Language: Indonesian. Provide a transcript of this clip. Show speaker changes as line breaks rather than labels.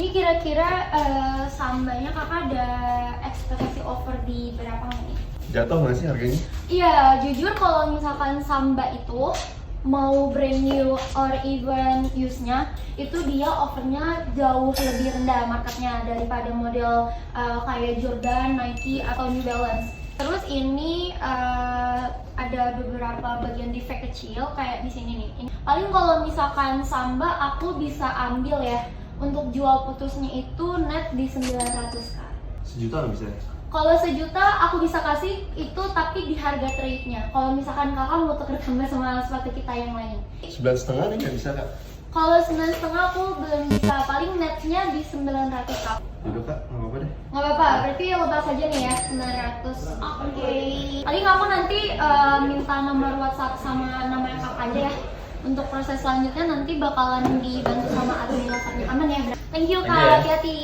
Ini kira-kira sambanya kakak ada ekspektasi offer di berapa nih?
Jatuh nggak sih harganya?
Iya, jujur kalau misalkan samba itu mau brand new or even use-nya itu dia offernya jauh lebih rendah marketnya daripada model kayak Jordan, Nike atau New Balance. Terus ini ada beberapa bagian defect kecil kayak di sini nih. Paling kalau misalkan samba aku bisa ambil ya untuk jual putusnya itu net di 900k.
Sejuta nggak bisa?
Kalau sejuta aku bisa kasih itu tapi di harga trade-nya. Kalau misalkan kakak mau tuker tambah sama sepatu kita yang lain.
9,5 nih nggak bisa kak?
Kalau 9,5 aku belum bisa. Paling netnya di 900k.
Yaudah kak, nggak apa-apa deh.
Nggak apa-apa, berarti lepas aja nih ya 900. Oke. Paling aku nanti minta nomor WhatsApp sama nama kakak aja ya. Untuk proses selanjutnya nanti bakalan dibantu sama admin WhatsApp-nya. Aman ya? Thank you kak, hati-hati.